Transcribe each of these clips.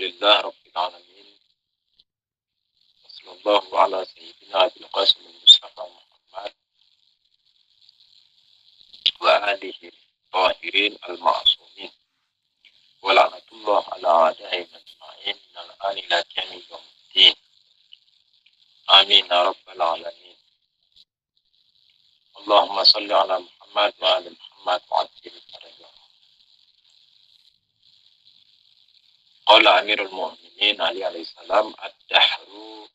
Alhamdulillah Rabbil Alamin. Wassallallahu ala sayyidina Abil Qasim Mustafa Muhammad wa alihi tahirin al-ma'asumin. Wa la'natullah ala a'daihim ajma'in minal ani ila qiyamil yaumiddin. Amin ya rabbal alamin. Allahumma salli ala Muhammad wa ali Muhammad wa ajil darajat. Qala Amirul Mu'minin Ali alaihi salam, ad-dahru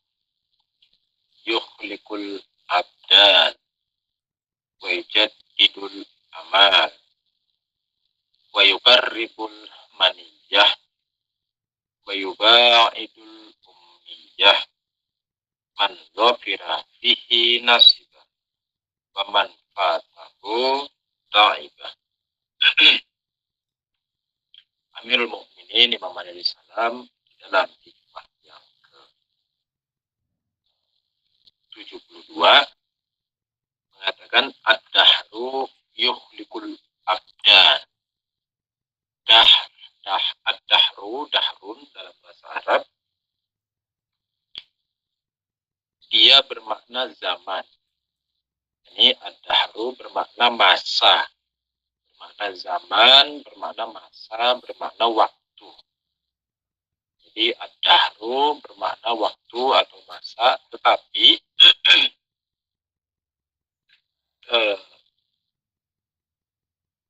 yukhliqul abdan wa yujaddidul amal wa yuqarribul maniyah wa yuba'idul ummiyah man dhafira fihi nasibah wa man fatahu ta'ibah. Amirul Mukminin Imam Ali alaihi salam dalam hikmah yang ke-72 mengatakan ad-dahru yukhliqul abdan. Ad-dahru, dahrun dalam bahasa Arab, dia bermakna zaman. Ini ad-dahru bermakna masa, bermakna zaman, bermakna masa, bermakna waktu. Jadi ad-dahru bermakna waktu atau masa, tetapi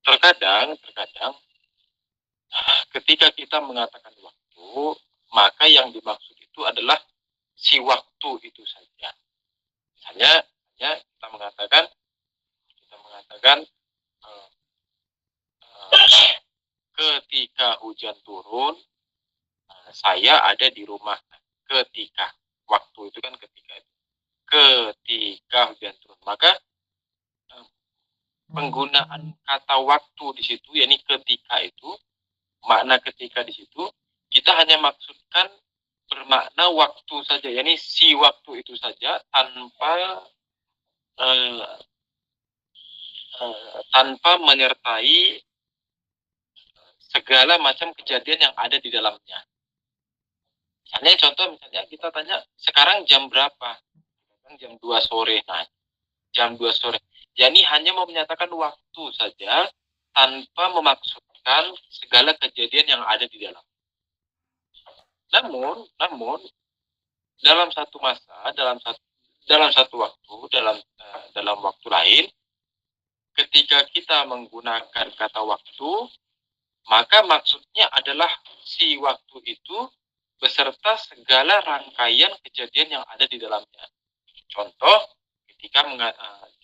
terkadang ketika kita mengatakan waktu, maka yang dimaksud itu adalah si waktu itu saja. Misalnya kita mengatakan ketika hujan turun, saya ada di rumah. Ketika waktu itu kan ketika hujan turun, maka penggunaan kata waktu di situ, yakni ketika itu, makna ketika di situ kita hanya maksudkan bermakna waktu saja, yakni si waktu itu saja, tanpa menyertai segala macam kejadian yang ada di dalamnya. Misalnya kita tanya, sekarang jam berapa? Jam 2 sore. Nah, jam 2 sore. Yani hanya mau menyatakan waktu saja tanpa memaksudkan segala kejadian yang ada di dalam. Namun dalam satu masa, dalam satu waktu, dalam waktu lain, ketika kita menggunakan kata waktu, maka maksudnya adalah si waktu itu beserta segala rangkaian kejadian yang ada di dalamnya. Contoh, di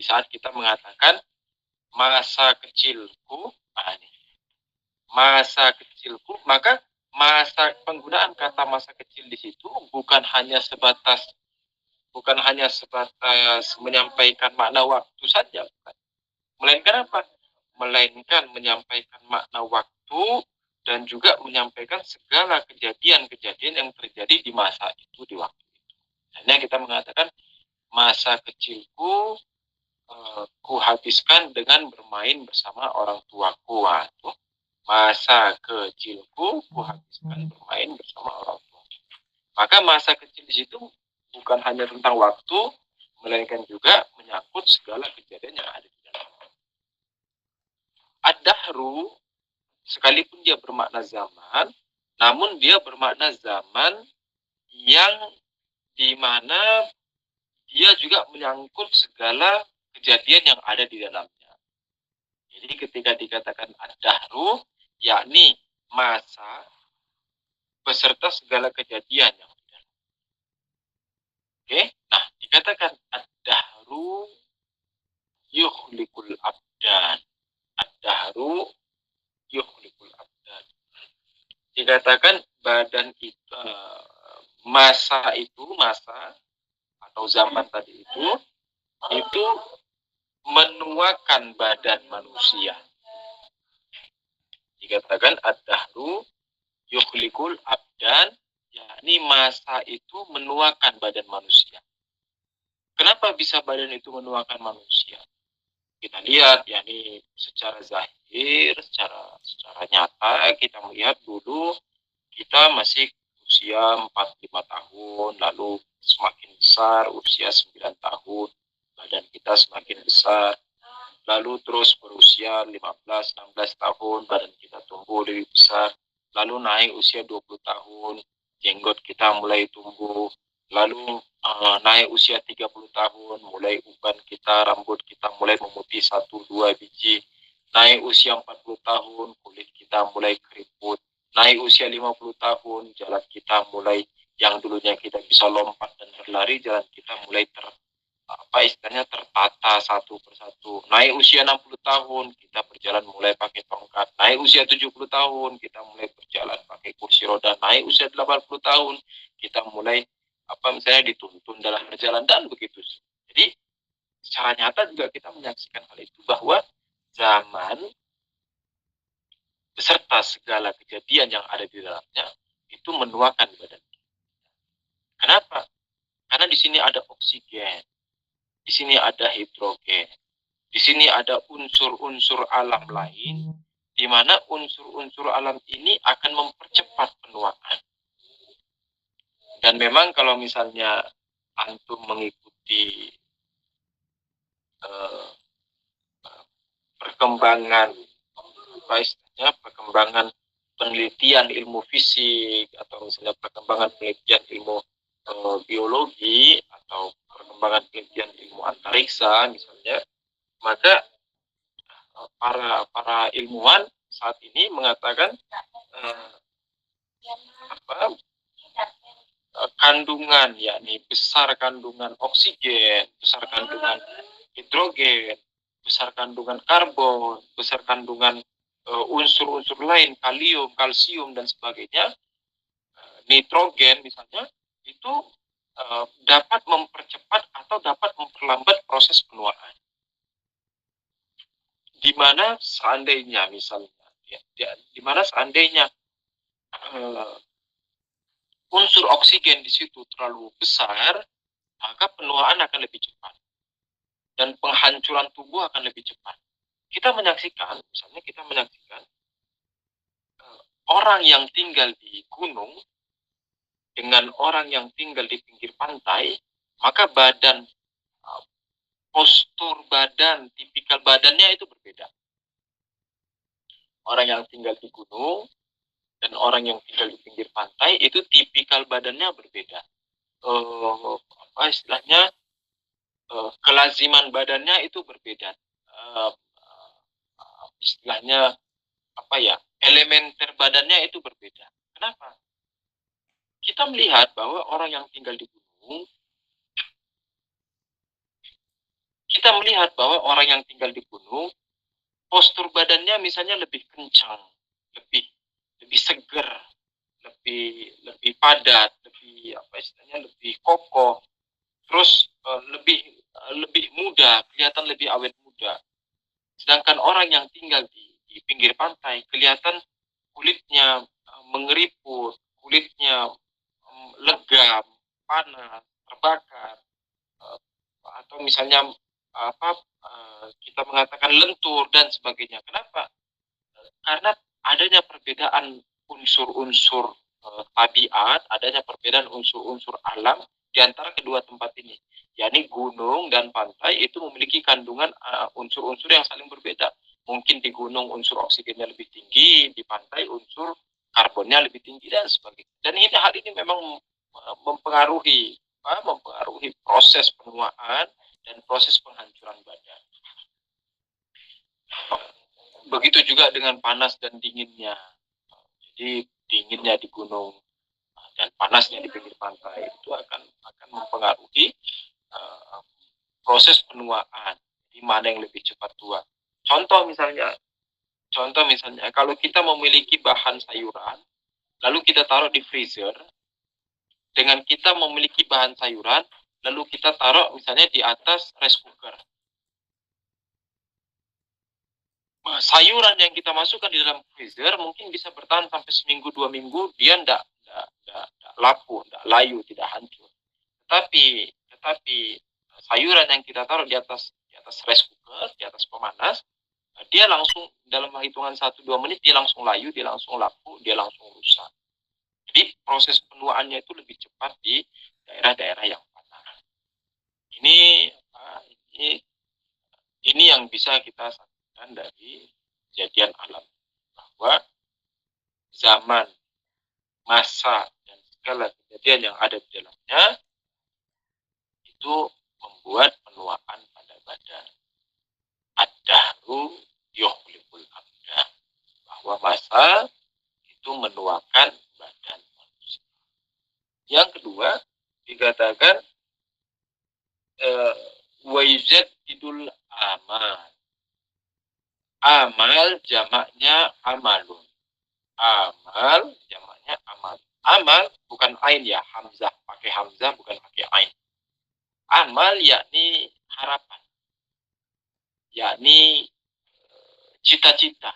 saat kita mengatakan masa kecilku, maka penggunaan kata masa kecil di situ bukan hanya sebatas menyampaikan makna waktu saja, bukan. Melainkan apa? Melainkan menyampaikan makna waktu dan juga menyampaikan segala kejadian-kejadian yang terjadi di masa itu, di waktu itu. Hanya kita mengatakan masa kecilku ku habiskan dengan bermain bersama orang tuaku. Masa kecilku ku habiskan bermain bersama orang tuaku. Maka masa kecil di situ bukan hanya tentang waktu, melainkan juga menyangkut segala kejadian yang ada di dalamnya. Ad-dahru, sekalipun dia bermakna zaman, namun dia bermakna zaman yang dimana dia juga menyangkut segala kejadian yang ada di dalamnya. Jadi ketika dikatakan ad-dahru, yakni masa beserta segala kejadian yang ada. Oke, nah dikatakan ad-dahru yukhliqul abdan. Ad-dahru yukhliqul abdan. Dikatakan badan itu, masa atau zaman tadi itu menuakan badan manusia. Dikatakan ad-dahru yukhliqul abdan, yakni masa itu menuakan badan manusia. Kenapa bisa badan itu menuakan manusia? Kita lihat, yakni secara zahir, secara nyata kita melihat dulu kita masih usia 4-5 tahun, lalu semakin besar usia 9 tahun, badan kita semakin besar, lalu terus berusia 15-16 tahun, badan kita tumbuh lebih besar, lalu naik usia 20 tahun, jenggot kita mulai tumbuh, lalu naik usia 30 tahun, mulai uban kita, rambut kita mulai memutih 1-2 biji, naik usia 40 tahun, kulit kita mulai keriput, naik usia 50 tahun, jalan kita mulai, yang dulunya kita bisa lompat dan berlari, jalan kita mulai istilahnya tertata satu persatu. Naik usia 60 tahun, kita berjalan mulai pakai tongkat. Naik usia 70 tahun, kita mulai berjalan pakai kursi roda. Naik usia 80 tahun, kita mulai misalnya dituntun dalam berjalan, dan begitu. Jadi secara nyata juga kita menyaksikan hal itu, bahwa zaman beserta segala kejadian yang ada di dalamnya itu menuakan badan. Kenapa? Karena di sini ada oksigen, di sini ada hidrogen, di sini ada unsur-unsur alam lain, di mana unsur-unsur alam ini akan mempercepat penuaan. Dan memang kalau misalnya antum mengikuti perkembangan perkembangan penelitian ilmu fisik, atau misalnya perkembangan penelitian ilmu biologi, atau perkembangan penelitian ilmu antariksa misalnya, maka para ilmuwan saat ini mengatakan kandungan, yakni besar kandungan oksigen, besar kandungan hidrogen, besar kandungan karbon, besar kandungan unsur-unsur lain, kalium, kalsium, dan sebagainya, nitrogen misalnya, itu dapat mempercepat atau dapat memperlambat proses penuaan. Di mana seandainya misalnya, di mana seandainya unsur oksigen di situ terlalu besar, maka penuaan akan lebih cepat dan penghancuran tubuh akan lebih cepat. Kita menyaksikan orang yang tinggal di gunung dengan orang yang tinggal di pinggir pantai, maka postur badan, tipikal badannya itu berbeda. Orang yang tinggal di gunung dan orang yang tinggal di pinggir pantai itu tipikal badannya berbeda. Istilahnya kelaziman badannya itu berbeda. Istilahnya elementer badannya itu berbeda. Kenapa? Kita melihat bahwa orang yang tinggal di gunung, postur badannya misalnya lebih kencang, lebih seger, lebih padat, lebih kokoh, terus lebih muda, kelihatan lebih awet muda. Sedangkan orang yang tinggal di pinggir pantai, kelihatan kulitnya mengeriput, kulitnya legam, panas, terbakar, atau misalnya kita mengatakan lentur dan sebagainya. Kenapa? Karena adanya perbedaan unsur-unsur tabiat, adanya perbedaan unsur-unsur alam di antara kedua tempat ini. Yakni gunung dan pantai itu memiliki kandungan unsur-unsur yang saling berbeda. Mungkin di gunung unsur oksigennya lebih tinggi, di pantai unsur karbonnya lebih tinggi, dan sebagainya. Dan hal ini memang mempengaruhi proses penuaan dan proses penghancuran badan. Begitu juga dengan panas dan dinginnya. Jadi dinginnya di gunung dan panasnya di pinggir pantai itu akan mempengaruhi proses penuaan. Di mana yang lebih cepat tua. Contoh misalnya kalau kita memiliki bahan sayuran, lalu kita taruh di freezer, dengan kita memiliki bahan sayuran, lalu kita taruh misalnya di atas rice cooker. Sayuran yang kita masukkan di dalam freezer mungkin bisa bertahan sampai seminggu 2 minggu, dia tidak lapuk, tidak layu, tidak hancur. Tetapi sayuran yang kita taruh di atas rice cooker, di atas pemanas, dia langsung dalam hitungan 1-2 menit dia langsung layu, dia langsung lapuk, dia langsung rusak. Jadi proses penuaannya itu lebih cepat di daerah-daerah yang panas. Ini ini yang bisa kita saksikan dari kejadian alam, bahwa zaman, masa, dan segala kejadian yang ada di dalamnya itu membuat penuaan pada badan. Ad-dahru yuhlikul abda, bahwa masa itu menuakan badan manusia. Yang kedua, dikatakan wayujaddidul amal. Amal jamaknya amalun. Amal jamaknya amal. Amal bukan ain ya, hamzah. Pakai hamzah bukan pakai ain. Amal yakni harapan. Yakni cita-cita.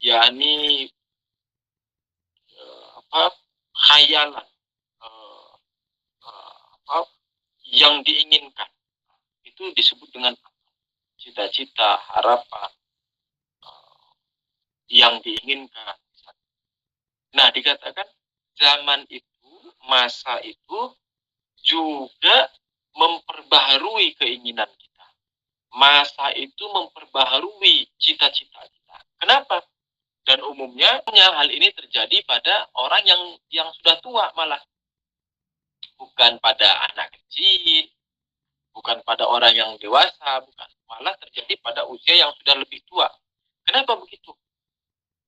Yakni khayalan. Yang diinginkan. Itu disebut dengan cita-cita, harapan, yang diinginkan. Nah, dikatakan zaman itu, masa itu juga memperbaharui keinginan kita. Masa itu memperbaharui cita-cita kita. Kenapa? Dan umumnya hal ini terjadi pada orang yang sudah tua malah. Bukan pada anak kecil, bukan pada orang yang dewasa, bukan. Malah terjadi pada usia yang sudah lebih tua. Kenapa begitu?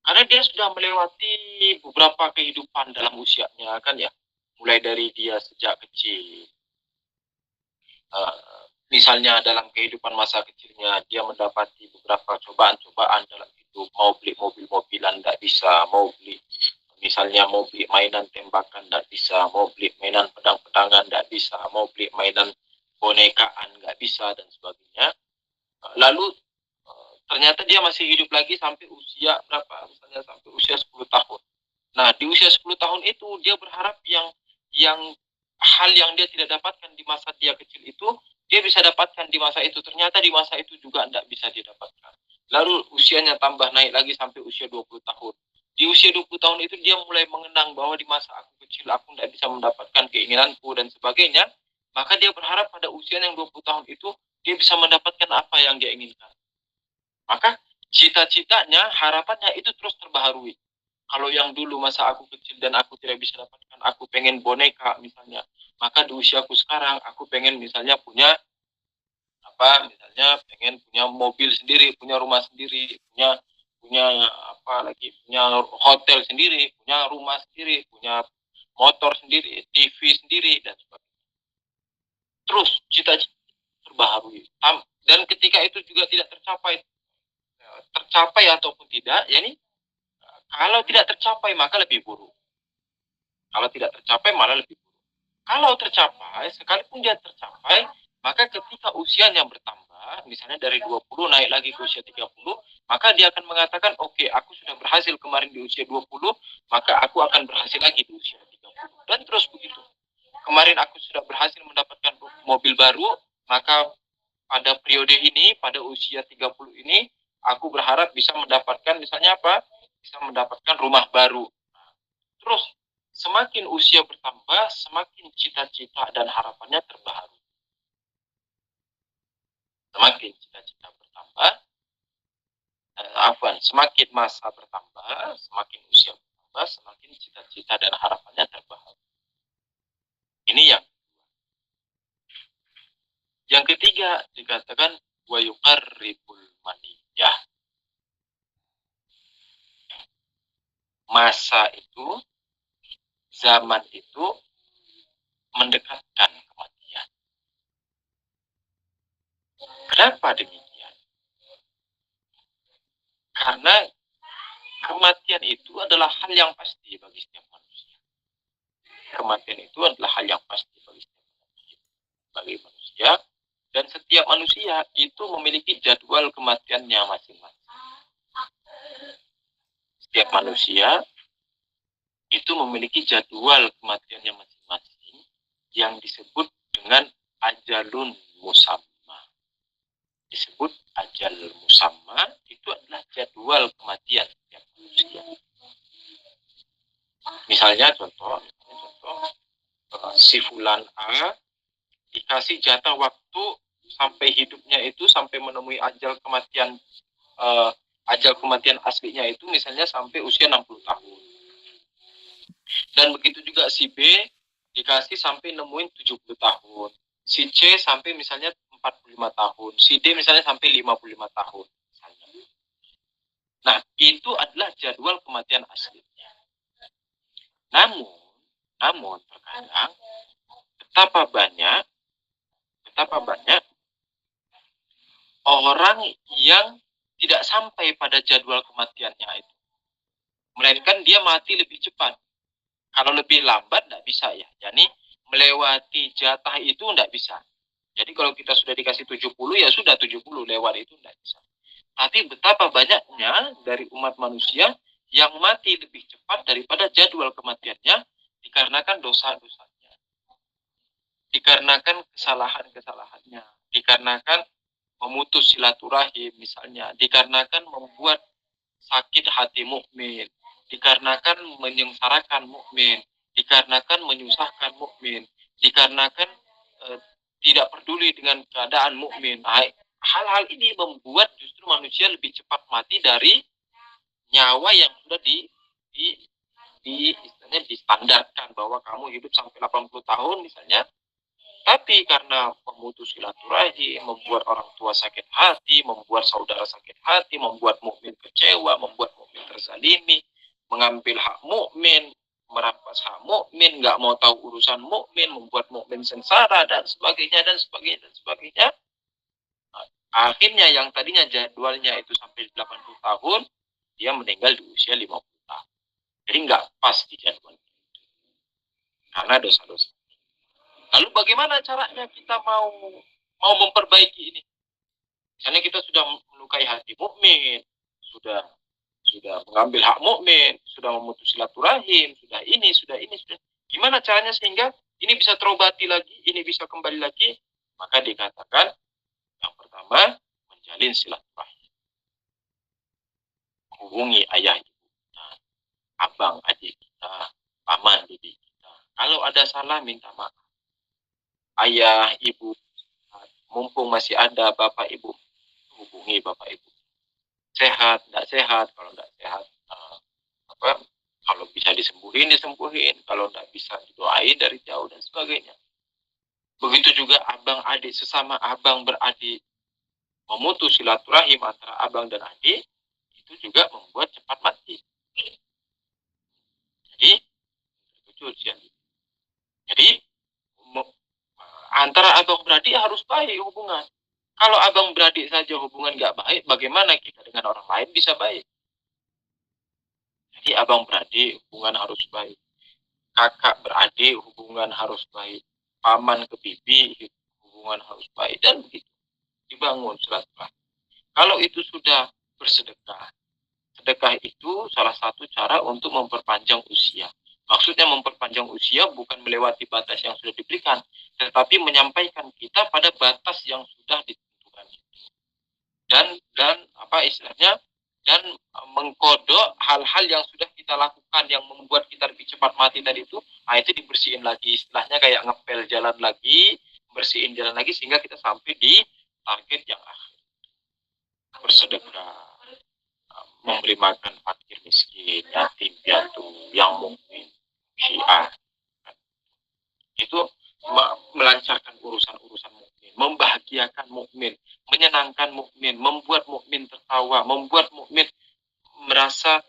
Karena dia sudah melewati beberapa kehidupan dalam usianya, kan ya. Mulai dari dia sejak kecil. Misalnya dalam kehidupan masa kecilnya, dia mendapati beberapa cobaan-cobaan dalam hidup. Mau beli mobil-mobilan, tidak bisa. Misalnya mau beli mainan tembakan, tidak bisa. Mau beli mainan pedang-pedangan, tidak bisa. Mau beli mainan bonekaan, nggak bisa, dan sebagainya. Lalu ternyata dia masih hidup lagi sampai usia berapa? Misalnya sampai usia 10 tahun. Nah, di usia 10 tahun itu dia berharap yang hal yang dia tidak dapatkan di masa dia kecil itu, dia bisa dapatkan di masa itu. Ternyata di masa itu juga tidak bisa dia dapatkan. Lalu usianya tambah naik lagi sampai usia 20 tahun. Di usia 20 tahun itu dia mulai mengenang bahwa di masa aku kecil aku tidak bisa mendapatkan keinginanku dan sebagainya. Maka dia berharap pada usia yang 20 tahun itu dia bisa mendapatkan apa yang dia inginkan. Maka cita-citanya, harapannya itu terus terbaharui. Kalau yang dulu masa aku kecil dan aku tidak bisa dapatkan, aku pengen boneka misalnya, maka di usiaku sekarang aku pengen misalnya punya misalnya pengen punya mobil sendiri, punya rumah sendiri, punya hotel sendiri, punya rumah sendiri, punya motor sendiri, TV sendiri, dan sebagainya. Terus cita-cita terbaharui. Dan ketika itu juga tidak tercapai ataupun tidak, ya ini kalau tidak tercapai maka lebih buruk. Kalau tidak tercapai malah lebih buruk. Kalau tercapai, sekalipun dia tercapai, maka ketika usianya bertambah, misalnya dari 20 naik lagi ke usia 30, maka dia akan mengatakan, oke, aku sudah berhasil kemarin di usia 20, maka aku akan berhasil lagi di usia 30. Dan terus begitu. Kemarin aku sudah berhasil mendapatkan mobil baru, maka pada periode ini, pada usia 30 ini, aku berharap bisa mendapatkan misalnya bisa mendapatkan rumah baru. Terus semakin usia bertambah, semakin cita-cita dan harapannya terbaharui. Semakin cita-cita bertambah, semakin masa bertambah, semakin usia bertambah, semakin cita-cita dan harapannya terbaharui. Ini yang ketiga dikatakan wa yuqarribul maniyah. Masa itu, zaman itu mendekatkan kematian. Kenapa demikian? Karena kematian itu adalah hal yang pasti bagi setiap manusia. Kematian itu adalah hal yang pasti bagi manusia. Dan setiap manusia itu memiliki jadwal kematiannya masing-masing. Setiap manusia itu memiliki jadwal kematiannya masing-masing yang disebut dengan ajalun musamma. Disebut ajal musamma, itu adalah jadwal kematian setiap manusia. Misalnya contoh si fulan A dikasih jatah waktu sampai hidupnya itu, sampai menemui ajal kematian aslinya itu misalnya sampai usia 60 tahun. Dan begitu juga si B dikasih sampai nemuin 70 tahun. Si C sampai misalnya 45 tahun. Si D misalnya sampai 55 tahun. Misalnya. Nah, itu adalah jadwal kematian aslinya. Namun terkadang betapa banyak orang yang tidak sampai pada jadwal kematiannya itu. Melainkan dia mati lebih cepat. Kalau lebih lambat tidak bisa ya. Jadi melewati jatah itu tidak bisa. Jadi kalau kita sudah dikasih 70 ya sudah 70, lewat itu tidak bisa. Tapi betapa banyaknya dari umat manusia yang mati lebih cepat daripada jadwal kematiannya dikarenakan dosa-dosanya. Dikarenakan kesalahan-kesalahannya. Dikarenakan memutus silaturahim misalnya. Dikarenakan membuat sakit hati mukmin, dikarenakan menyengsarakan mukmin, dikarenakan menyusahkan mukmin, dikarenakan tidak peduli dengan keadaan mukmin. Hal-hal ini membuat justru manusia lebih cepat mati dari nyawa yang sudah istilahnya distandarkan bahwa kamu hidup sampai 80 tahun misalnya. Tapi karena memutus silaturahim, membuat orang tua sakit hati, membuat saudara sakit hati, membuat mukmin kecewa, membuat mukmin terzalimi, mengambil hak mukmin, merampas hak mukmin, nggak mau tahu urusan mukmin, membuat mukmin sengsara dan sebagainya dan sebagainya dan sebagainya. Nah, akhirnya yang tadinya jadwalnya itu sampai 80 tahun, dia meninggal di usia 50 tahun. Jadi nggak pas di jadwal karena dosa-dosa. Lalu bagaimana caranya kita mau memperbaiki ini? Misalnya kita sudah melukai hati mukmin, sudah mengambil hak mukmin, sudah memutus silaturahim, sudah ini. Gimana caranya sehingga ini bisa terobati lagi, ini bisa kembali lagi? Maka dikatakan yang pertama menjalin silaturahim, hubungi ayah ibu kita, abang adik kita, paman bibi kita. Kalau ada salah minta maaf. Ayah ibu, mumpung masih ada bapak ibu, hubungi bapak ibu. Sehat, tidak sehat, kalau tidak sehat kalau bisa disembuhin, kalau tidak bisa didoain dari jauh dan sebagainya. Begitu juga abang adik, sesama abang beradik, memutus silaturahim antara abang dan adik, itu juga membuat cepat mati. Jadi antara abang beradik harus baik hubungan. Kalau abang beradik saja hubungan nggak baik, bagaimana kita dengan orang lain bisa baik? Jadi abang beradik hubungan harus baik. Kakak beradik hubungan harus baik. Paman ke bibi hubungan harus baik. Dan begitu. Dibangun silaturahmi. Kalau itu sudah bersedekah. Sedekah itu salah satu cara untuk memperpanjang usia. Maksudnya memperpanjang usia bukan melewati batas yang sudah diberikan, tetapi menyampaikan kita pada batas yang sudah ditentukan. Dan apa istilahnya? Dan mengkodok hal-hal yang sudah kita lakukan yang membuat kita lebih cepat mati tadi itu, itu dibersihin lagi, istilahnya kayak ngepel jalan lagi, bersihin jalan lagi sehingga kita sampai di target yang akhir. Bersedekah, memberi makan fakir miskin, yatim piatu, yang mukmin, syiah. Itu melancarkan urusan-urusan mukmin, membahagiakan mukmin, menyenangkan mukmin, membuat mukmin tertawa, membuat mukmin merasa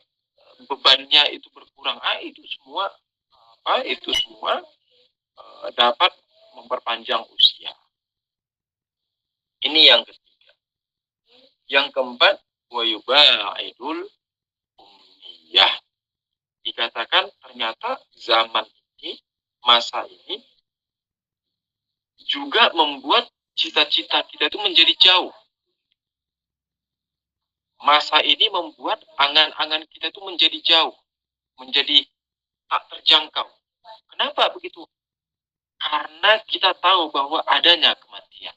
bebannya itu berkurang. Itu semua dapat memperpanjang usia. Ini yang ketiga. Yang keempat, wa yubaidul ummiyah. Dikatakan ternyata zaman ini, masa ini juga membuat cita-cita kita itu menjadi jauh. Masa ini membuat angan-angan kita itu menjadi jauh, menjadi tak terjangkau. Kenapa begitu? Karena kita tahu bahwa adanya kematian.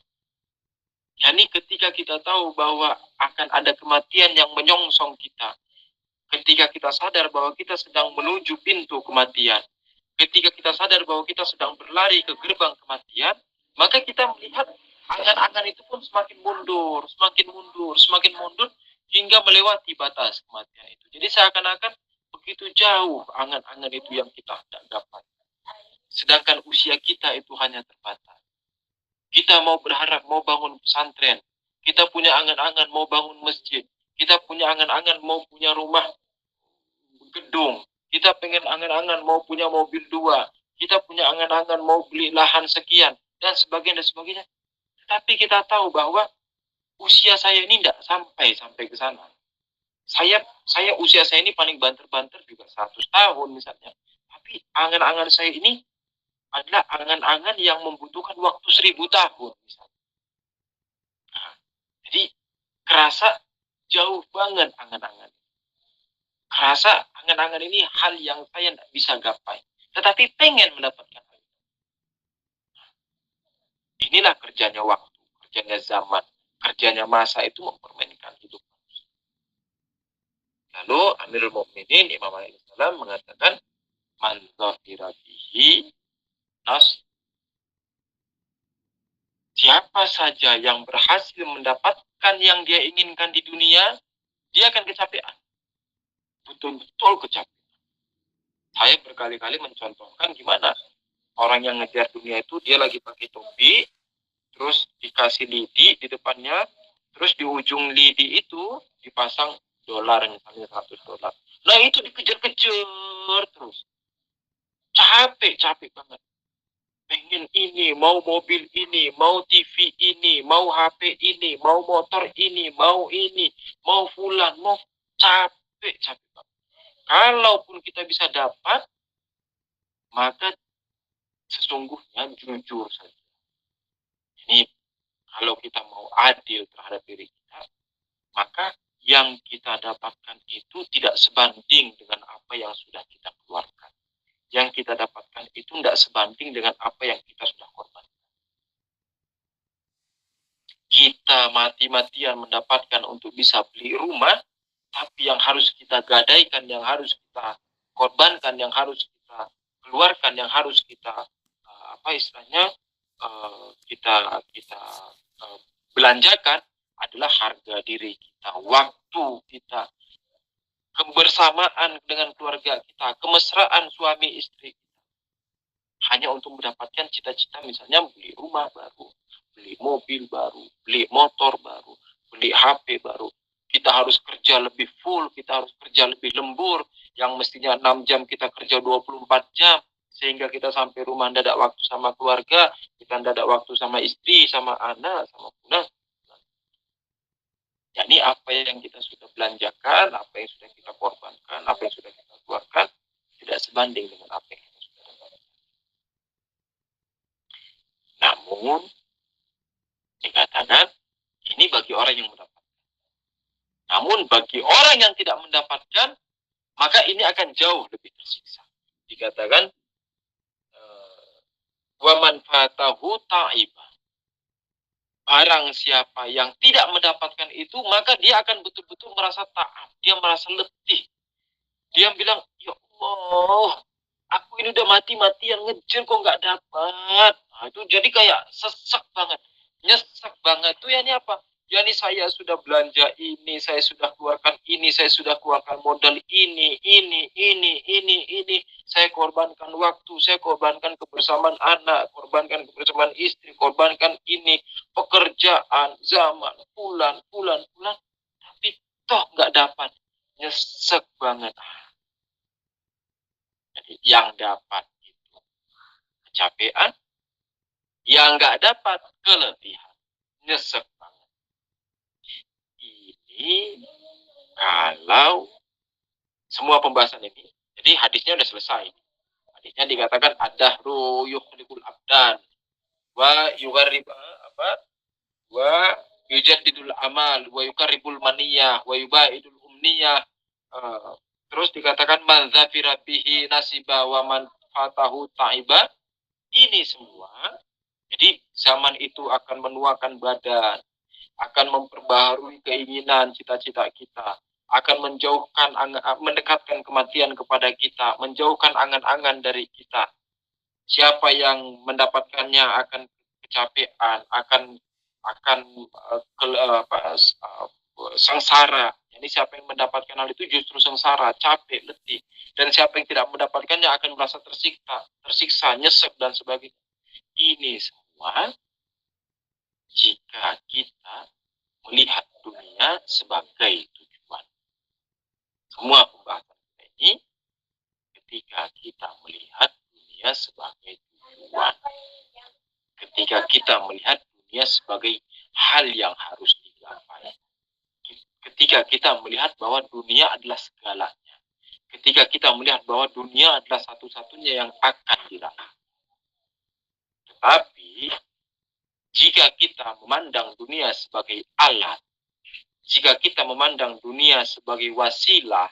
Yani ketika kita tahu bahwa akan ada kematian yang menyongsong kita, ketika kita sadar bahwa kita sedang menuju pintu kematian, ketika kita sadar bahwa kita sedang berlari ke gerbang kematian, maka kita melihat angan-angan itu pun semakin mundur, semakin mundur, semakin mundur, hingga melewati batas kematian itu. Jadi seakan-akan begitu jauh angan-angan itu yang kita tidak dapat. Sedangkan usia kita itu hanya terbatas. Kita mau berharap mau bangun pesantren, kita punya angan-angan mau bangun masjid, kita punya angan-angan mau punya rumah gedung, kita pengen angan-angan mau punya mobil 2, kita punya angan-angan mau beli lahan sekian, dan sebagainya, dan sebagainya. Tapi kita tahu bahwa usia saya ini tidak sampai ke sana. Saya usia saya ini paling banter-banter juga 100 tahun misalnya. Tapi angan-angan saya ini adalah angan-angan yang membutuhkan waktu 1000 tahun misalnya. Nah, jadi kerasa jauh banget angan-angan. Kerasa angan-angan ini hal yang saya tidak bisa gapai. Tetapi pengen mendapatkan hal itu. Inilah kerjanya waktu, kerjanya zaman, kerjanya masa itu mempermainkan hidup. Lalu Amirul Mukminin Imam alaihissalam mengatakan, man dzafira bihi nas. Siapa saja yang berhasil mendapatkan yang dia inginkan di dunia, dia akan kecapean. Betul-betul kecapean. Saya berkali-kali mencontohkan gimana orang yang ngejar dunia itu, dia lagi pakai topi, terus dikasih lidi di depannya, terus di ujung lidi itu dipasang dolar, misalnya $100. Nah itu dikejar-kejar terus. Capek banget. Pengen ini, mau mobil ini, mau TV ini, mau HP ini, mau motor ini, mau fulan, mau capek banget. Kalaupun kita bisa dapat, maka sesungguhnya jujur saja. Ini kalau kita mau adil terhadap diri kita, maka yang kita dapatkan itu tidak sebanding dengan apa yang sudah kita keluarkan. Yang kita dapatkan itu tidak sebanding dengan apa yang kita sudah korbankan. Kita mati-matian mendapatkan untuk bisa beli rumah, tapi yang harus kita gadaikan, yang harus kita korbankan, yang harus kita keluarkan, yang harus kita kita belanjakan adalah harga diri kita, waktu kita, kebersamaan dengan keluarga kita, kemesraan suami istri kita. Hanya untuk mendapatkan cita-cita, misalnya beli rumah baru, beli mobil baru, beli motor baru, beli HP baru. Kita harus kerja lebih full, kita harus kerja lebih lembur, yang mestinya 6 jam kita kerja 24 jam, sehingga kita sampai rumah tidak ada waktu sama keluarga, kita tidak ada waktu sama istri, sama anak, sama pulang. Jadi apa yang kita sudah belanjakan, apa yang sudah kita korbankan, apa yang sudah kita keluarkan, tidak sebanding dengan apa yang kita sudah dapatkan. Namun, dikatakan, ini bagi orang yang mendapatkan. Namun, bagi orang yang tidak mendapatkan, maka ini akan jauh lebih tersiksa. Dikatakan, wa man fatahu ta'ibah. Barang siapa yang tidak mendapatkan itu, maka dia akan betul-betul merasa taat. Dia merasa letih. Dia bilang, ya Allah, aku ini udah mati-matian ngejar kok nggak dapat. Nah, itu jadi kayak sesek banget. Nyesek banget. Itu ya ini apa? Ya ini saya sudah belanja ini, saya sudah keluarkan ini, saya sudah keluarkan modal ini. Saya korbankan waktu, saya korbankan kebersamaan anak, korbankan kebersamaan istri, korbankan ini, pekerjaan, zaman, bulan. Tapi toh nggak dapat. Nyesek banget. Jadi yang dapat itu kecapean, yang nggak dapat keletihan. Nyesek banget. Ini kalau semua pembahasan ini, jadi hadisnya udah selesai. Hadisnya dikatakan ad-dahru yukhliqul abdan wa yugarrib wa yujaddidul amal wa yukarribul maniyah wa yubaidul umniyah. Terus dikatakan man dzafira bihi nasiba wa man fatahu ta'iba. Ini semua, jadi zaman itu akan menuakan badan, akan memperbaharui keinginan, cita-cita kita. akan mendekatkan kematian kepada kita, menjauhkan angan-angan dari kita. Siapa yang mendapatkannya akan kecapean, akan sengsara. Jadi siapa yang mendapatkan hal itu justru sengsara, capek, letih. Dan siapa yang tidak mendapatkannya akan merasa tersiksa, nyesek dan sebagainya. Ini semua jika kita melihat dunia sebagai tujuan. Semua pembahasan ini ketika kita melihat dunia sebagai tujuan. Ketika kita melihat dunia sebagai hal yang harus digapai. Ketika kita melihat bahwa dunia adalah segalanya. Ketika kita melihat bahwa dunia adalah satu-satunya yang akan diraih. Tetapi jika kita memandang dunia sebagai alat, jika kita memandang dunia sebagai wasilah,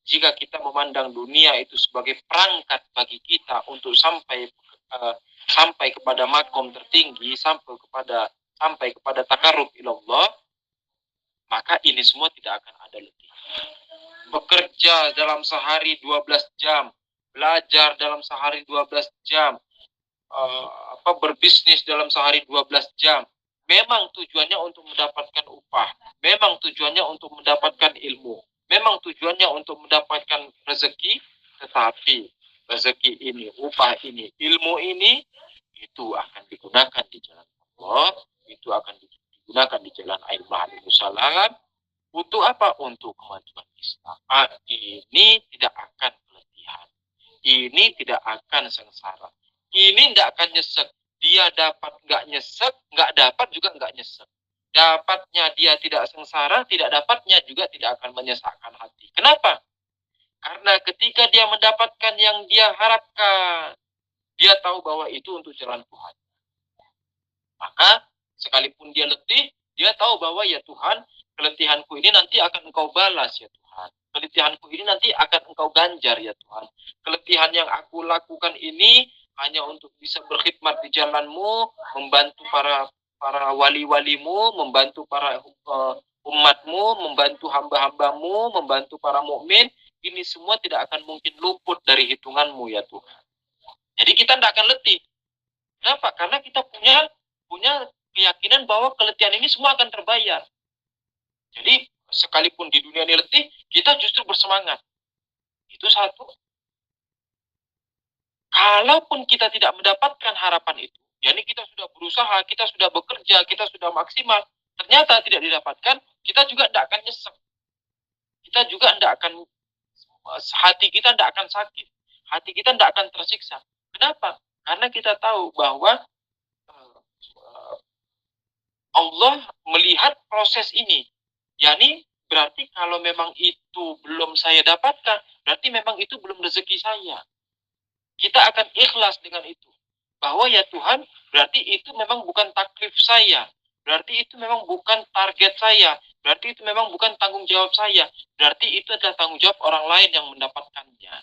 jika kita memandang dunia itu sebagai perangkat bagi kita untuk sampai kepada makom tertinggi, sampai kepada takarrub ilallah, maka ini semua tidak akan ada letih. Bekerja dalam sehari 12 jam, belajar dalam sehari 12 jam, berbisnis dalam sehari 12 jam. Memang tujuannya untuk mendapatkan upah, memang tujuannya untuk mendapatkan ilmu, memang tujuannya untuk mendapatkan rezeki, tetapi rezeki ini, upah ini, ilmu ini, itu akan digunakan di jalan Allah, itu akan digunakan di jalan Aimah alaihissalam. Untuk apa? Untuk kemajuan Islam. Ini tidak akan keletihan. Ini tidak akan sengsara. Ini tidak akan nyesek. Dia dapat nggak nyesek, nggak dapat juga nggak nyesek. Dapatnya dia tidak sengsara, tidak dapatnya juga tidak akan menyesakkan hati. Kenapa? Karena ketika dia mendapatkan yang dia harapkan, dia tahu bahwa itu untuk jalan Tuhan. Maka sekalipun dia letih, dia tahu bahwa ya Tuhan, keletihanku ini nanti akan Engkau balas ya Tuhan. Keletihanku ini nanti akan Engkau ganjar ya Tuhan. Keletihan yang aku lakukan ini hanya untuk bisa berkhidmat di jalan-Mu, membantu para wali-walimu, membantu para umatmu, membantu hamba-hambamu, membantu para mukmin. Ini semua tidak akan mungkin luput dari hitungan-Mu ya Tuhan. Jadi kita tidak akan letih. Kenapa? Karena kita punya keyakinan bahwa keletihan ini semua akan terbayar. Jadi sekalipun di dunia ini letih, kita justru bersemangat. Itu satu. Kalaupun kita tidak mendapatkan harapan itu, yakni kita sudah berusaha, kita sudah bekerja, kita sudah maksimal, ternyata tidak didapatkan, kita juga tidak akan nyesek. Kita juga tidak akan, hati kita tidak akan sakit. Hati kita tidak akan tersiksa. Kenapa? Karena kita tahu bahwa Allah melihat proses ini. Yani berarti kalau memang itu belum saya dapatkan, berarti memang itu belum rezeki saya. Kita akan ikhlas dengan itu. Bahwa ya Tuhan, berarti itu memang bukan taklif saya. Berarti itu memang bukan target saya. Berarti itu memang bukan tanggung jawab saya. Berarti itu adalah tanggung jawab orang lain yang mendapatkannya.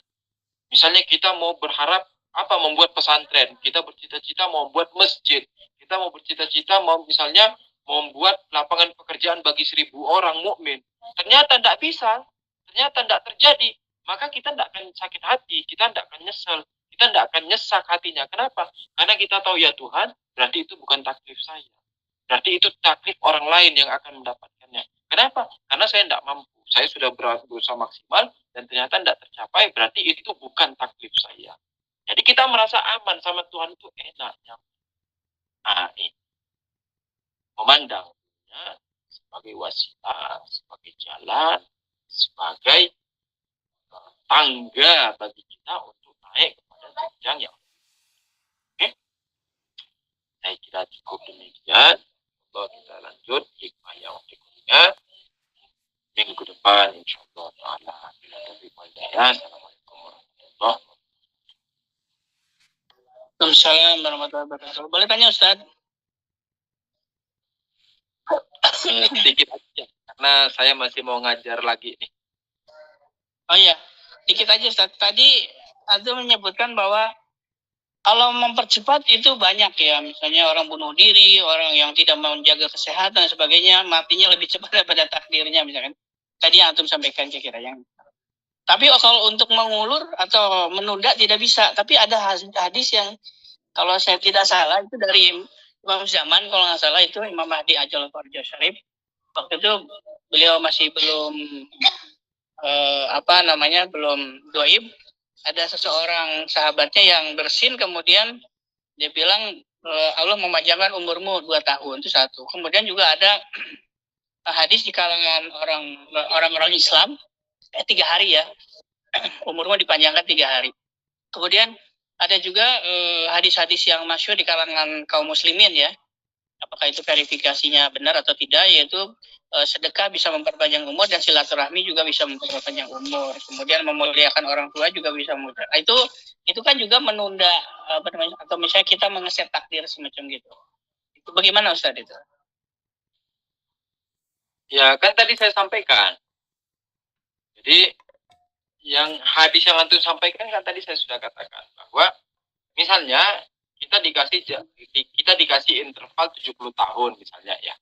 Misalnya kita mau berharap membuat pesantren. Kita bercita-cita mau membuat masjid. Kita mau bercita-cita misalnya membuat lapangan pekerjaan bagi 1.000 orang mukmin. Ternyata tidak bisa. Ternyata tidak terjadi. Maka kita tidak akan sakit hati. Kita tidak akan nyesel. Kita tidak akan nyesak hatinya. Kenapa? Karena kita tahu ya Tuhan, berarti itu bukan taklif saya. Berarti itu taklif orang lain yang akan mendapatkannya. Kenapa? Karena saya tidak mampu. Saya sudah berusaha maksimal dan ternyata tidak tercapai. Berarti itu bukan taklif saya. Jadi kita merasa aman sama Tuhan itu enaknya. Ini memandangnya sebagai wasilah, sebagai jalan, sebagai tangga bagi kita untuk naik kepada jenjang yang oke. Saya kira cukup demikian. Kalau kita lanjut hikmah yang berikutnya minggu depan insyaallah taala. Bila taufiq wal hidayah. Assalamualaikum warahmatullahi wabarakatuh. Waalaikumsalam warahmatullahi wabarakatuh. Boleh tanya Ustaz? Sedikit aja, karena saya masih mau ngajar lagi nih. Oh iya, dikit aja Ustaz. Tadi Azul menyebutkan bahwa kalau mempercepat itu banyak ya. Misalnya orang bunuh diri, orang yang tidak menjaga kesehatan dan sebagainya, matinya lebih cepat daripada takdirnya misalkan. tadi yang antum sampaikan kira-kira yang. Tapi kalau untuk mengulur atau menunda tidak bisa. Tapi ada hadis yang kalau saya tidak salah itu dari Imam Zaman, kalau nggak salah itu Imam Mahdi Ajal Farja Syarif. Waktu itu beliau masih belum belum doib. Ada seseorang sahabatnya yang bersin, kemudian dia bilang Allah memanjangkan umurmu 2 tahun, itu satu. Kemudian juga ada hadis di kalangan orang-orang Islam 3 hari ya, umurmu dipanjangkan 3 hari. Kemudian ada juga hadis-hadis yang masyhur di kalangan kaum muslimin ya. Apakah itu verifikasinya benar atau tidak, yaitu sedekah bisa memperpanjang umur dan silaturahmi juga bisa memperpanjang umur. Kemudian memuliakan orang tua juga bisa memuliakan. Itu kan juga menunda atau misalnya kita mengeset takdir semacam gitu. Itu bagaimana Ustaz itu? Ya kan tadi saya sampaikan. Jadi yang hadis yang antum sampaikan kan tadi saya sudah katakan bahwa misalnya kita dikasih interval 70 tahun misalnya ya.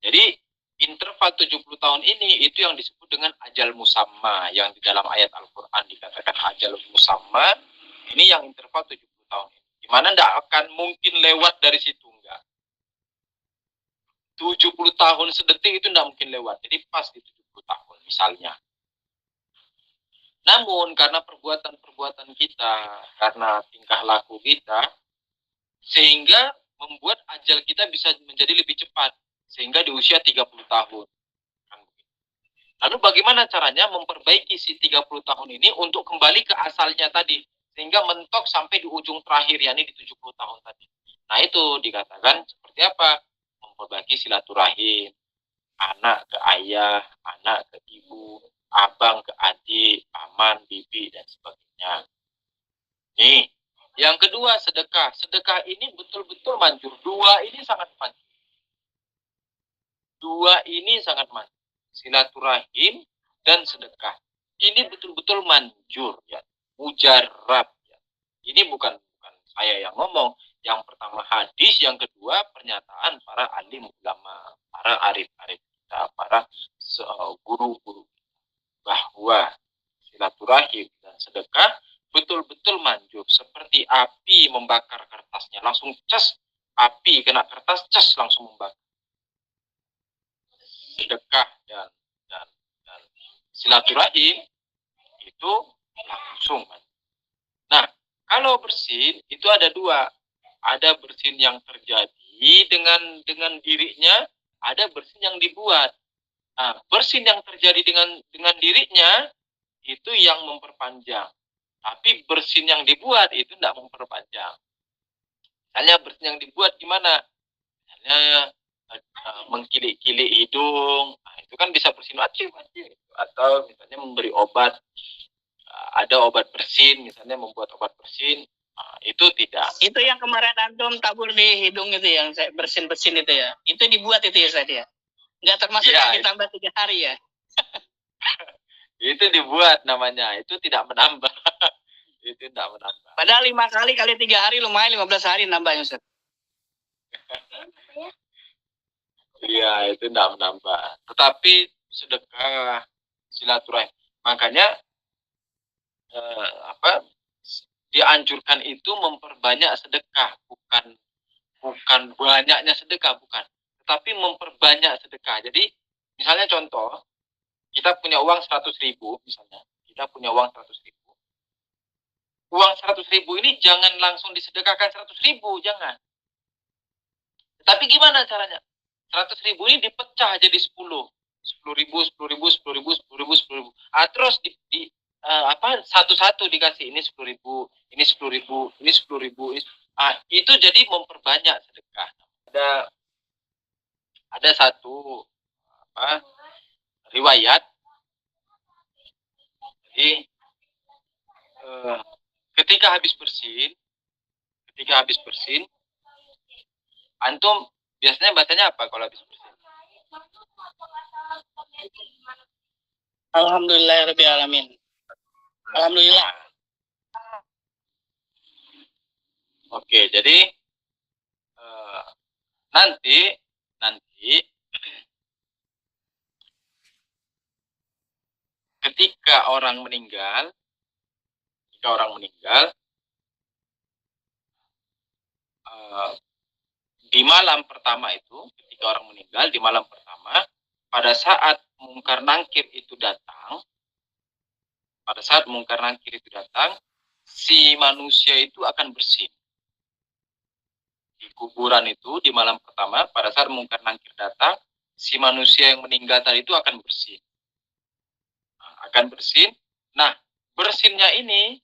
Jadi interval 70 tahun ini itu yang disebut dengan ajal musamma, yang di dalam ayat Al-Qur'an dikatakan ajal musamma. Ini yang interval 70 tahun ini. Gimana tidak akan mungkin lewat dari situ, enggak. 70 tahun sedetik itu tidak mungkin lewat. Jadi pas di 70 tahun misalnya. Namun karena perbuatan-perbuatan kita, karena tingkah laku kita, sehingga membuat ajal kita bisa menjadi lebih cepat. Sehingga di usia 30 tahun. Lalu bagaimana caranya memperbaiki si 30 tahun ini untuk kembali ke asalnya tadi. Sehingga mentok sampai di ujung terakhir, yakni di 70 tahun tadi. Nah itu dikatakan seperti apa? Memperbaiki silaturahim. Anak ke ayah, anak ke ibu, abang ke adik, paman, bibi, dan sebagainya. Nih, yang kedua sedekah. Sedekah ini betul-betul manjur. Dua ini sangat manjur. Silaturahim dan sedekah. Ini betul-betul manjur ya. Mujarab ya. Ini bukan saya yang ngomong. Yang pertama hadis, yang kedua pernyataan para alim ulama, para arif-arif kita, para guru-guru, bahwa silaturahim dan sedekah betul-betul manjur. Seperti api membakar kertasnya, langsung cas, api kena kertas, cas langsung membakar. Sedekah dan silaturahim itu langsung. Nah, kalau bersin itu ada dua. Ada bersin yang terjadi dengan dirinya, ada bersin yang dibuat. Nah, bersin yang terjadi dengan dirinya itu yang memperpanjang. Tapi bersin yang dibuat itu tidak memperpanjang. Misalnya bersin yang dibuat gimana? Misalnya mengkilik-kilik hidung, nah, itu kan bisa bersin wajib. Atau misalnya memberi obat, ada obat bersin, misalnya membuat obat bersin, nah, itu tidak. Itu yang kemarin antum tabur di hidung itu, yang bersin-bersin itu ya, itu dibuat itu ya Ustaz ya? Nggak termasuk yang ditambah 3 hari ya? Itu dibuat namanya, itu tidak menambah. Itu tidak menambah. Padahal 5 kali kali 3 hari lumayan 15 hari nambahnya Ustaz. Iya, itu tidak menambah. Tetapi sedekah, silaturahim. Makanya dianjurkan itu memperbanyak sedekah, bukan banyaknya sedekah, bukan. Tetapi memperbanyak sedekah. Jadi misalnya contoh, kita punya uang 100.000 misalnya. Kita punya uang 100.000. Uang 100.000 ini jangan langsung disedekahkan 100.000, jangan. Tapi gimana caranya? 100.000 ini dipecah jadi 10. 10.000, 10.000, 10.000, 10.000, 10.000. Terus satu-satu dikasih, ini 10.000, ini 10.000, ini 10.000. Itu jadi memperbanyak sedekah. Ada satu riwayat. Jadi ketika habis bersin, antum biasanya bacanya apa kalau habis bersin? Alhamdulillahirabbil alamin. Alhamdulillah. Oke, jadi nanti orang meninggal, di malam pertama itu, ketika orang meninggal di malam pertama, pada saat mungkar nangkir itu datang, si manusia itu akan bersin. Di kuburan itu di malam pertama, pada saat mungkar nangkir datang, si manusia yang meninggal tadi itu akan bersin. Nah, bersinnya ini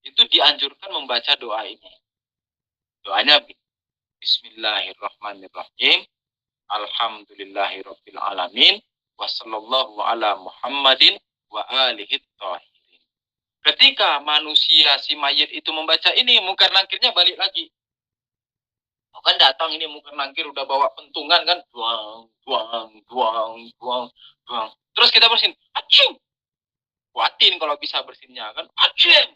itu dianjurkan membaca doa ini. Doanya Bismillahirrahmanirrahim. Alhamdulillahirabbil alamin wassallallahu ala Muhammadin wa alihi thahirin. Ketika manusia si mayit itu membaca ini, mungkar nangkirnya balik lagi. Kan datang ini mungkar nangkir udah bawa pentungan kan, duang. Terus kita bersin, acing. Kuatin kalau bisa bersinnya kan, acing.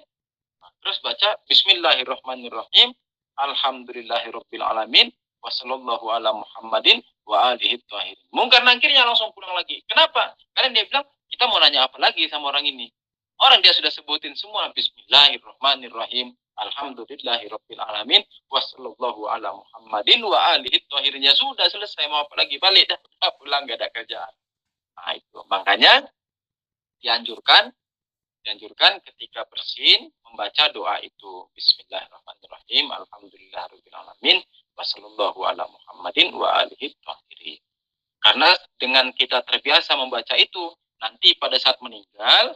Nah, terus baca Bismillahirrahmanirrahim. Alhamdulillahirabbil alamin wassallallahu ala Muhammadin wa alihi thahirin. Mungkar nangkirnya langsung pulang lagi. Kenapa? Karena dia bilang, kita mau nanya apa lagi sama orang ini? Orang dia sudah sebutin semua Bismillahirrahmanirrahim. Alhamdulillahirabbil alamin wassallallahu ala Muhammadin wa alihi thahirin. Ya sudah selesai, mau apa lagi? Balik dah, pulang, gak ada kerjaan. Nah, itu makanya dianjurkan ketika bersin membaca doa itu, Bismillahirrahmanirrahim, Alhamdulillahirabbil alamin wassallallahu ala Muhammadin wa alihi thahirin. Karena dengan kita terbiasa membaca itu, nanti pada saat meninggal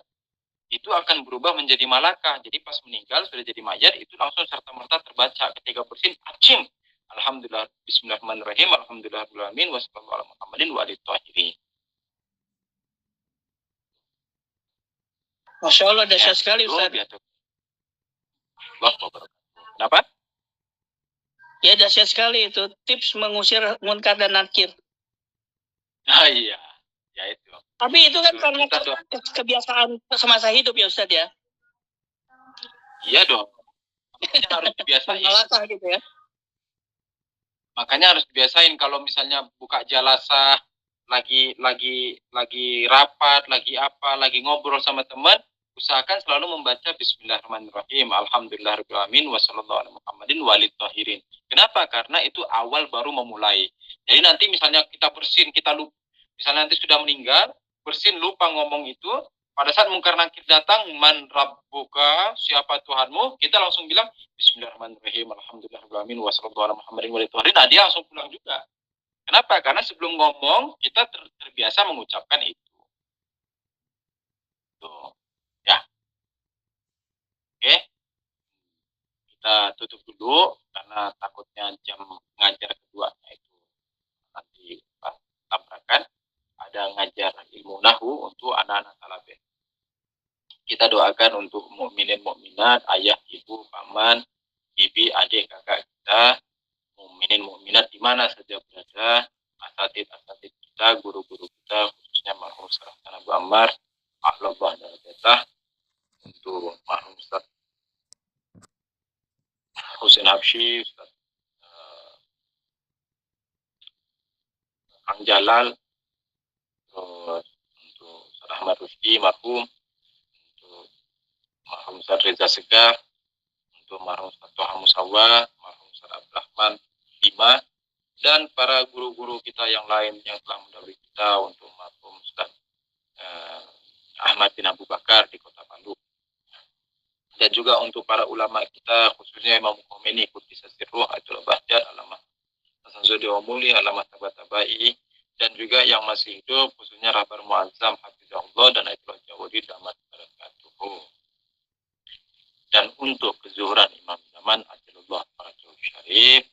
itu akan berubah menjadi malakah. Jadi pas meninggal sudah jadi mayat, itu langsung serta-merta terbaca ketika bersin, acim, Alhamdulillah, Bismillahirrahmanirrahim, Alhamdulillahirabbil alamin wassallallahu ala Muhammadin wa alihi thahirin. Masya Allah, dahsyat sekali Ustaz. Kenapa? Ya, dahsyat sekali itu tips mengusir munkar dan nakir. Ah, iya, ya itu. Tapi itu kan karena kebiasaan semasa hidup ya Ustaz ya. Iya dong. Makanya harus dibiasain. Gitu ya. Makanya harus dibiasain kalau misalnya buka jalasah, lagi rapat, lagi ngobrol sama teman, usahakan selalu membaca Bismillahirrahmanirrahim, Alhamdulillahirabbil alamin wassallallahu ala Muhammadin wa alihi thahirin. Kenapa? Karena itu awal baru memulai. Jadi nanti misalnya kita bersin, kita lupa, misalnya nanti sudah meninggal, bersin lupa ngomong itu, pada saat mungkar nangkir datang, man rabbuka, siapa Tuhanmu, kita langsung bilang Bismillahirrahmanirrahim, Alhamdulillahirabbil alamin wassallallahu ala Muhammadin wa alihi thahirin. Nah, dia langsung pulang juga. Kenapa? Karena sebelum ngomong, kita terbiasa mengucapkan itu. Tuh. Ya. Oke. Kita tutup dulu, karena takutnya jam ngajar keduanya itu nanti tabrakan. Ada ngajar ilmu nahu untuk anak-anak talabeh. Kita doakan untuk mukminin mukminat, ayah, ibu, paman, bibi, adik, kakak kita, mukminin mukminat di mana saja berada, asatid kita, guru-guru kita, khususnya marhum Ustaz Abu Ammar, A'labah darajatah, untuk marhum Ustaz Husain Habsyi, Ustaz Kang Jalal, terus untuk Ustaz Ahmad Rusdi marhum, untuk marhum Ustaz Reza Segar, untuk marhum Ustaz Toha Musawa, marhum Ustaz Abdurrahman Lima, dan para guru-guru kita yang lain yang telah mendahului kita, untuk marhum Ustaz Ahmad bin Abu Bakar di Kota Palu, dan juga untuk para ulama kita, khususnya Imam Khomeini Qudsi Sirruh, Ayatul Bahjat, Alamah Hasan Zudi Omuli, Alamah Tabatabai, dan juga yang masih hidup, khususnya Rahbar Muazzam Hafizahullah dan Ayatul Jawadi Damat Barakatuhu. Dan untuk kezuhuran Imam Zaman Ajalullah Farajul Syarif,